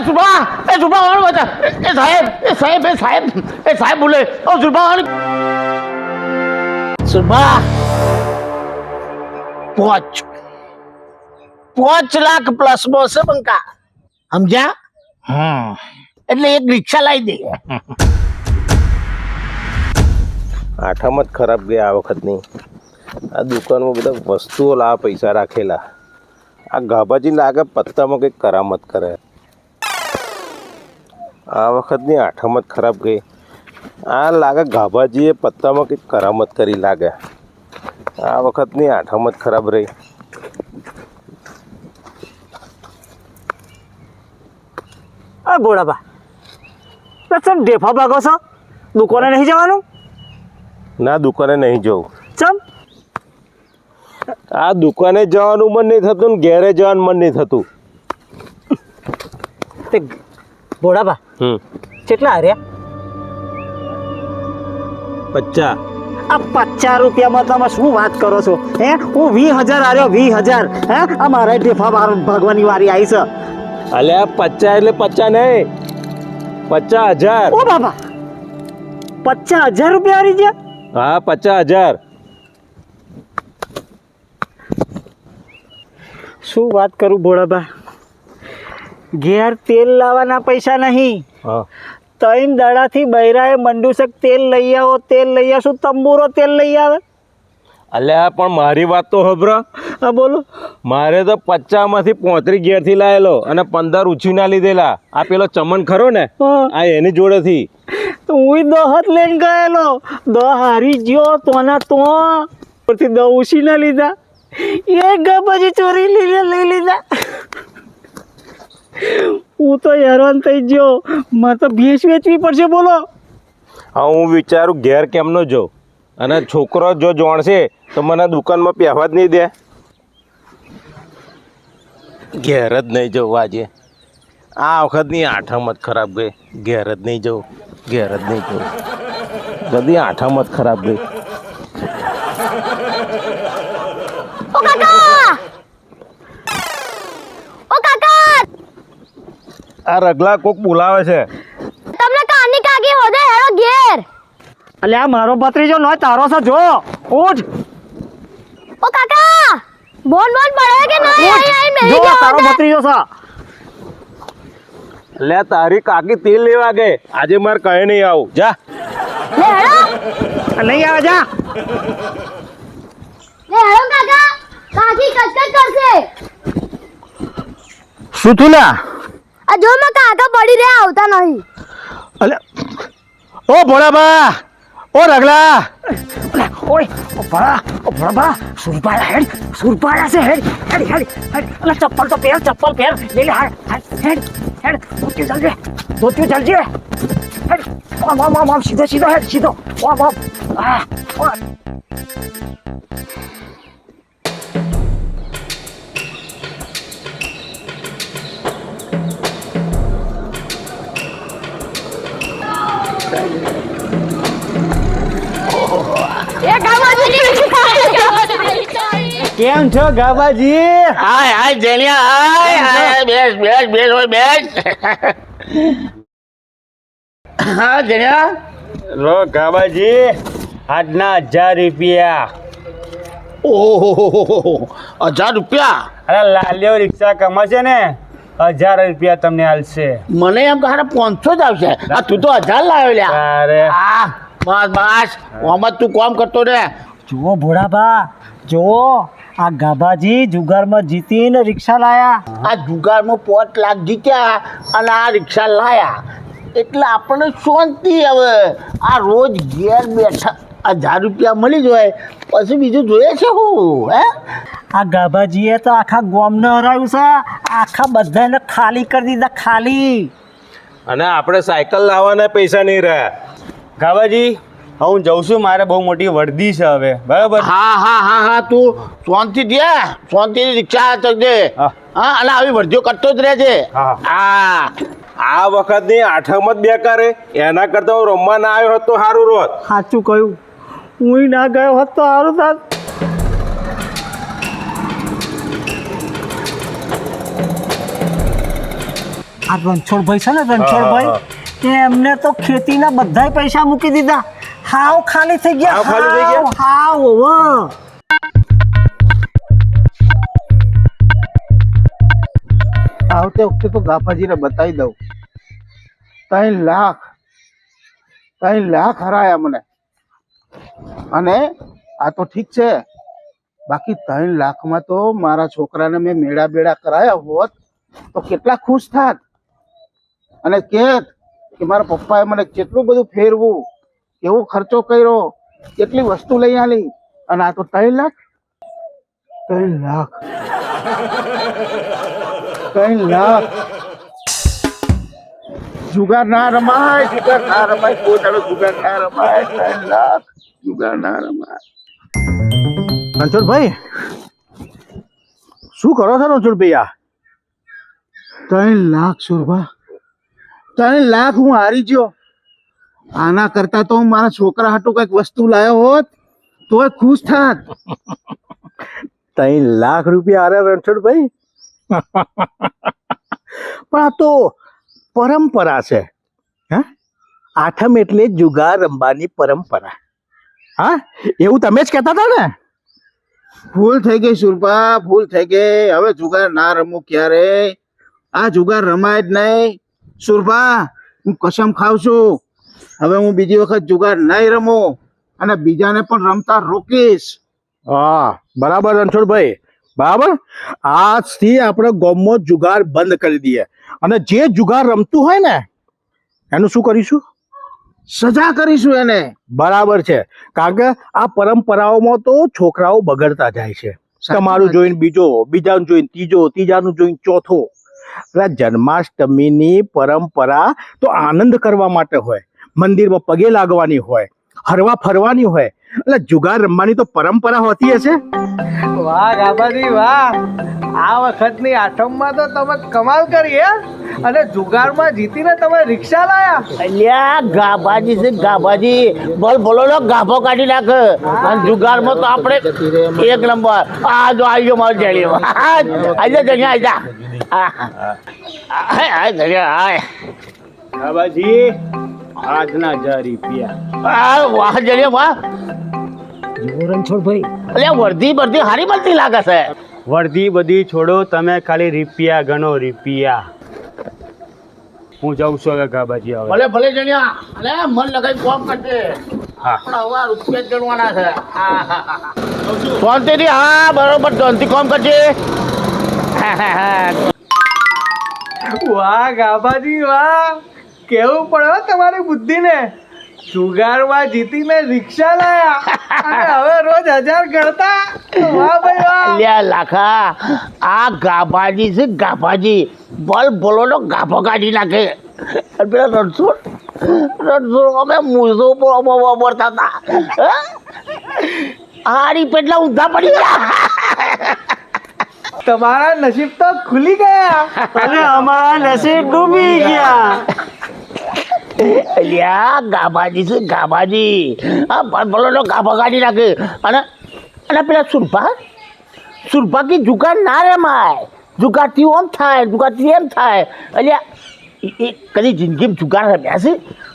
સુભા એ સુભા વાળો બતા એ સાહેબ બોલે ઓ સુભા વાળો સુભા 5 લાખ પ્લસ માં છે બંકા સમજ્યા એટલે એક રિક્ષા લાવી દે આઠમ જ ખરાબ ગયા આ વખતની આ દુકાનમાં બધા વસ્તુઓ લાવા પૈસા રાખેલા આ ગાભાજી લાગે પત્તામાં કંઈક કરામત કરે આ વખતની આઠમ જ ખરાબ ગઈ આ લાગે ગાભાજીએ પત્તામાં કંઈક કરામત કરી લાગે આ વખતની આઠમ જ ખરાબ રહી આ ગોળાબા તમે ડેફા ભાગો છો દુકાને નહીં જવાનું ના દુકાને નહીં જવું ચમ આ દુકાને જવાનું મન નહીં થતું ને ઘેરે જવાનું મન નહીં થતું તે ગોળાબા કેટલા હાર્યા 50 આ 50 રૂપિયામાં તમે શું વાત કરો છો હે હું 20,000 હાર્યો 20,000 હે આ મારા ડેફા ભાગવાની વારી આવી છે અલ્યા 50 એટલે 50 નહીં 50,000 ઓ બાબા 50,000 રૂપિયા હારી ગયા હા 50,000 શું વાત કરું ભોળાબા ઘેર તેલ લાવવાના પૈસા નહીં હા 3 દાડાથી બૈરાએ મંડુસક તેલ લઈ આવશું તંબુરો તેલ લઈ આવે અલ્યા પણ મારી વાત તો હબરા હા બોલો મારે તો 50 માંથી 35 ઘેરથી લાયેલો અને 15 ઉછીના લીધેલા આ પેલો ચમન ખરો ને આ એની જોડેથી તો હું દહત લઈને ગયેલો હારી ગયો તોના તો પરથી 10 ઉછીના લીધા એક ગાબાજી ચોરી લઈ લીધા હું તો હેરાન થઈ ગયો મારે તો ભેંસ વેચવી પડશે બોલો હા હું વિચારું ઘેર કેમનો જો અને છોકરો જો જોણશે તો મને દુકાનમાં પહેવા જ નહીં દે ઘેર જ નહીં જવું આજે આ વખતની આઠમ જ ખરાબ ગઈ ઘેર જ નહીં જવું બધી આઠમ જ ખરાબ ગઈ આ રગલા કોક બોલાવે છે તમને કાની કાકી હોદે હેરો ઘેર અલ્યા મારો ભત્રીજો નો તારો છે જો ઉઠ ઓ કાકા બોન પડે કે નહીં આઈ મેરી જો કે તારો ભત્રીજો છે લે તારી કાકી તેલ લેવા ગઈ આજે મારે કહે નહીં આવું જા લે હેરો નહીં આવે જા લે હેરો કાકા કાકી કચકચ કરશે શું થયું લા આ જો માં કાકા પડી રહ્યા આવતા નહીં અલે ઓ ભોળાબા ઓ રગલા ઓય ઓ ભોળાબા સુરપાળા હેડ સુરપાળા છે હેડ અલે ચપ્પલ તો પહેર લે લે હેડ ધોતી જલ્દી હેડ આમ સીધો હેડ આમ આ કેમ છો ગાબાજી હાય જેણિયા હાય બેસ હોય બેસ હા જેણિયા લો ગાબાજી આજના 1,000 રૂપિયા ઓહો 1,000 રૂપિયા અરે લાલ્યો રિક્ષા કમાશે ને 1,000 રૂપિયા તમને હાલશે મને એમ કે 500 જ આવશે આ તું તો 1,000 લાવ્યો લ્યા અરે બસ ઓમાં તું કામ કરતો રે જુઓ ભોળાબા જુઓ આ ગાભાજી જુગારમાં જીતીને રિક્ષા લાયા આ જુગારમાં 5 લાખ જીત્યા અને આ રિક્ષા લાયા એટલે આપણને શાંતિ હવે આ રોજ ઘેર બેઠા 1,000 રૂપિયા મળી જાય પછી બીજું જોઈએ છે હું હે આ ગાભાજીએ તો આખા ગામને હરાવ્યું છે આખા બધાને ખાલી કરી દીધા ખાલી અને આપણે સાયકલ લાવવાના પૈસા નહીં રહ્યા ગાબાજી હું જઉં છું મારે બહુ મોટી વર્દી છે હવે બરાબર હા તું શાંતિથી રિક્ષા ચકજે હા અને આવી વર્ધીઓ કરતો જ રહેજે હા આ વખતની આઠમ જ બેકાર એના કરતા હું રમવા ના આવ્યો હોત તો સારું રોત સાચું કહ્યું હું ના ગયો હોત તો સારું થાત આ રણછોડભાઈ છે ને હા, રણછોડભાઈ એમને તો ખેતીના બધાય પૈસા મૂકી દીધા. હાવ ખાલી થઈ ગયા. હાવ ખાલી થઈ ગયા? હાવ હવે આવતે વખતે તો ગાફાજીને બતાવી દઉં. 3 લાખ હરાયા મને. અને આ તો ઠીક છે, બાકી 3 લાખમાં તો મારા છોકરાને મેં મેળા બેડા કરાયા હોત તો કેટલા ખુશ થાત. અને કે મારા પપ્પાએ મને કેટલું બધું ફેરવું, કેવો ખર્ચો કર્યો, કેટલી વસ્તુ લઈ આલી. અને આ તો 3 લાખ 3 લાખ. જુગાર ના રમાય, જુગાર ના રમાય, કોઈ દાડો જુગાર ના રમાય. 3 લાખ જુગાર ના રમાય. રણછોડભાઈ શું કરો છો રણછોડભાઈ? આ 3 લાખ સુરભા, 3 લાખ હું હારી ગયો. આના કરતા તો હું મારા છોકરા હાટુ કઈક વસ્તુ લાયો હોત તોય ખુશ થાત. 3 લાખ રૂપિયા આરે રણછોડભાઈ. પણ આ તો પરંપરા છે. હા, આઠમ એટલે જુગાર રમવાની પરંપરા. હા, એવું તમે જ કહેતા હતા ને? ભૂલ થઈ ગઈ સુરભા, ભૂલ થઈ ગઈ. હવે જુગાર ના રમું ક્યારે. આ જુગાર રમાય જ નહીં સુરભા. હું કસમ ખાઉં છું, હવે હું બીજી વખત જુગાર નહીં રમું અને બીજાને પણ રમતા રોકીશ. હા, બરાબર રણછોડભાઈ, બરાબર. આજથી આપણે ગામમાં જુગાર બંધ કરી દઈએ અને જે જુગાર રમતું હોય ને એનું શું કરીશું? સજા કરીશું એને. બરાબર છે, કારણ કે આ પરંપરાઓમાં તો છોકરાઓ બગડતા જાય છે. તમારું જોઈને બીજો, બીજાનું જોઈને ત્રીજો, ત્રીજાનું જોઈને ચોથો. એટલે જન્માષ્ટમીની પરંપરા તો આનંદ કરવા માટે હોય, મંદિરમાં પગે લાગવાની હોય, હરવા ફરવાની હોય. એટલે જુગાર રમવાની તો પરંપરા હોતી હશે. વાહ ગાબાજી વાહ, આ વખતની આઠમમાં તો તમે કમાલ કરી હે. અને જુગારમાં જીતીને તમે રિક્ષા લાયા. અલ્યા ગાભાજી છે ગાભાજી, બોલો ગાભો કાઢી નાખ. અને જુગારમાં તો આપણે 1 નંબર. આ જો આવી ગયો મારો જણિયો. આજા જણિયા આજા. ગાબાજી આજના 1000 રૂપિયા. વાહ જણિયો વાહ. રણછોડભાઈ, અલ્યા વર્ધી બરધી હારી મળતી લાગે છે. વર્ધી બધી છોડો, તમે ખાલી રૂપિયા ગણો, રૂપિયા. હું જાઉં છું હવે ગાબાજી. હવે ભલે ભલે જણિયા, અલે મન લગાઈ કોમ કરજે. હા. પણ હવે રૂપિયા જ ગણવાના છે. શાંતિથી, હા બરોબર, શાંતિ કોમ કરજે. વાહ ગાબાજી વાહ, કેવું પડે હો તમારી બુદ્ધિને. જુગારમાં જીતીને રિક્ષા લાયા અને હવે રોજ 1000 ગણતા. વાહ ભાઈ વાહ. લ્યા લાખા, આ ગાભાજી છે ગાભાજી, બોલો ગાભો કાઢી નાખે. અને પેલા રણછોડ અમે મૂસો વાપરતા હતા. હારી પેટલા ઊંધા પડી ગયા. તમારા નસીબ તો ખુલી ગયા અને અમારા નસીબ ડૂબી ગયા. અલ્યા ગાભાજી છે ગાભાજી, આ બોલો ગાભો કાઢી નાખે. અને પેલા સુરભા કે જુગાર ના રમાય, જુગારથી ઓમ થાય, જુગારથી એમ થાય. અલ્યા એ કદી જિંદગીમાં જુગાર રમ્યા છે?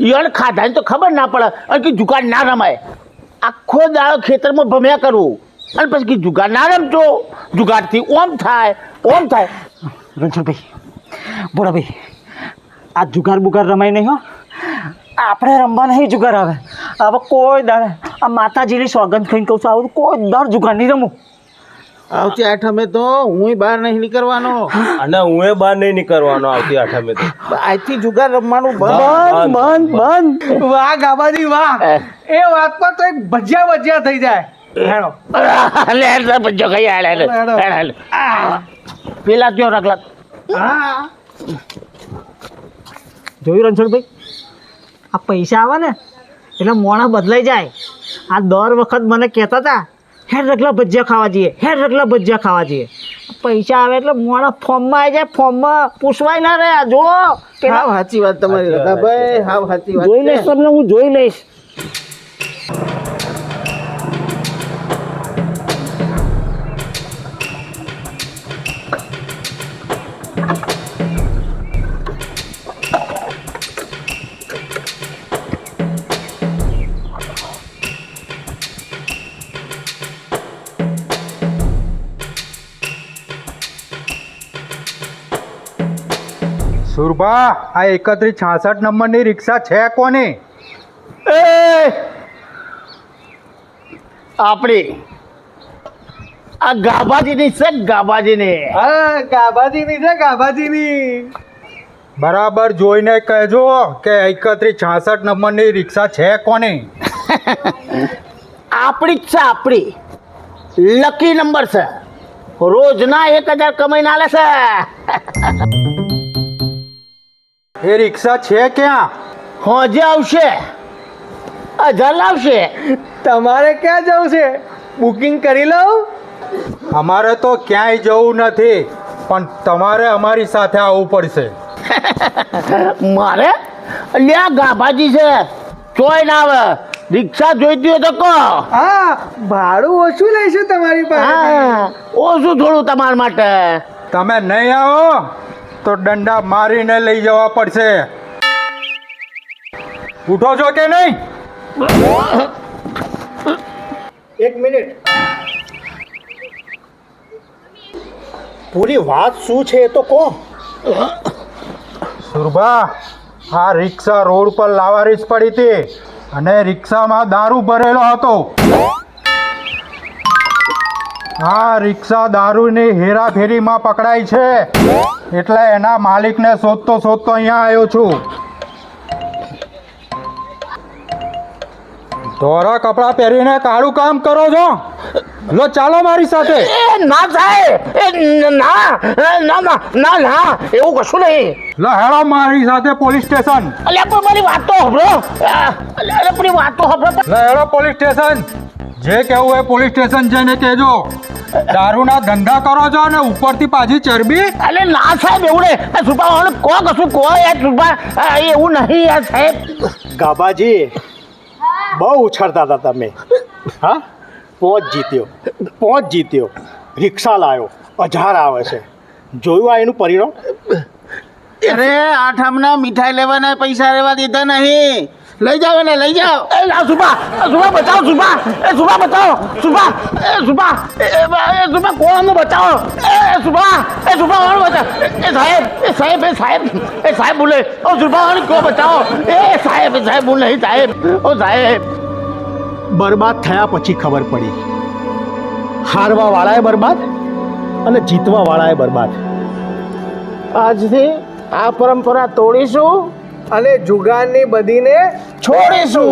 ઈવન ખાધાની તો ખબર ના પડે. અને કે જુગાર ના રમાય, આખો દાડો ખેતરમાં ભમ્યા કરવું. અને પછી કે જુગાર ના રમતો, જુગારથી ઓમ થાય, ઓમ થાય. રણછોડભાઈ, બોલાભાઈ, આ જુગાર બુગાર રમાય નહીં હો. આપણે રમવા નહીં જુગાર. હવે કોઈ દાડે આ માતાજીની સોગંદ ખાઈને કહું છું, આવું કોઈ દર જુગાર નહીં રમું. આવતી આઠમે તો હું બહાર નહીં નીકળવાનો. અને હું બહાર નહીં નીકળવાનો આવતી આઠમે તો. આજથી જુગાર રમવાનું બંધ. વાહ ગાબાજી વાહ, એ વાત પર તો એક ભજીયા થઈ જાય. હેડો પેલા ક્યાં રાખલા? હા, જોયું રણછોડભાઈ, આ પૈસા આવે ને એટલે મોણા બદલાઈ જાય. આ દર વખત મને કહેતા હતા, હેડ રગલા ભજીયા ખાવા જઈએ, હેડ રગલા ભજીયા ખાવા જઈએ. પૈસા આવે એટલે મોણા ફોર્મમાં આવી જાય, ફોર્મમાં પૂછવાય ના રહ્યા. જો હાવ સાચી વાત તમારી રઘાભાઈ, હાવ સાચી વાત. જોઈ લઈશ તમને, હું જોઈ લઈશ. સુરભા આ 3166 નંબરની રિક્ષા છે કોની? એ આપણી આ ગાભાજીની છે ગાભાજીની. હા ગાભાજીની છે ગાભાજીની. બરાબર જોઈને કહેજો કે 3166 નંબરની રિક્ષા છે કોની? આપણી જ છે આપણી. લકી નંબર છે. રોજના 1000 કમાઈને આલે છે. એ રિક્ષા છે ક્યાં? હોજે આવશે 1000 લાવશે. તમારે ક્યાં જવું છે? બુકિંગ કરી લઉં? અમારે તો ક્યાંય જવું નથી, પણ તમારે અમારી સાથે આવવું પડશે. મારે લ્યા ગાભાજી છે, ચોય ના આવે. રિક્ષા જોઈતી હોય તો કહો. હા ભાડું ઓછું લઈશું તમારી પાસે. હા ઓછું થોડું તમારા માટે. તમે નહીં આવો તો દંડા મારીને લઈ જવા પડશે. ઉઠો છો કે નહીં? એક મિનિટ, પૂરી વાત શું છે એ તો કહો. સુરભા, આ રિક્ષા રોડ પર લાવવાની જ પડી હતી અને રિક્ષામાં દારૂ ભરેલો હતો. આ રિક્ષા દારૂની હેરાફેરીમાં પકડાઈ છે, એટલે એના માલિકને શોધતો શોધતો અહીંયા આવ્યો છું. ધોળા કપડાં પહેરીને કાળું કામ કરો છો? લો ચાલો મારી સાથે. એ ના સાહેબ, એ ના ના ના ના ના એવું કશું નહીં. લો હેડો મારી સાથે પોલીસ સ્ટેશન. અલ્યા પણ મારી વાત તો સાંભળો. અલ્યા પણ વાત તો સાંભળો. લો હેડો પોલીસ સ્ટેશન. જે કહેવું એ પોલીસ સ્ટેશન જઈને કહેજો. દારૂના ધંધા કરો છો અને ઉપરથી પાછી ચરબી. અલે ના સાહેબ એવું નહીં. સુપા કો કશું કો યાર સુપા, એવું નહીં યાર સાહેબ. ગાબાજી, બહુ ઉછળતા હતા તમે. હા, પોચ જીત્યો, રિક્ષા લાવ્યો, 1000 આવે છે. જોયું આ એનું પરિણામ? અરે આઠમના મીઠાઈ લેવાના પૈસા લેવા દીધા નહીં. લઈ જાઓ ને લઈ જાઓ. એ સુપા બચાવો. સુપા બચાવો. સુપા કોણ બચાવો. સુપા વાળો બચાવો. સાહેબ બોલે. ઓ સુપા વાળો કો બચાવો. સાહેબ બોલ નહીં સાહેબ. ઓ સાહેબ, બરબાદ થયા પછી ખબર પડી, હારવા વાળાએ બરબાદ અને જીતવા વાળાએ બરબાદ. આજથી આ પરંપરા તોડીશું અને જુગારની બધીને છોડીશું.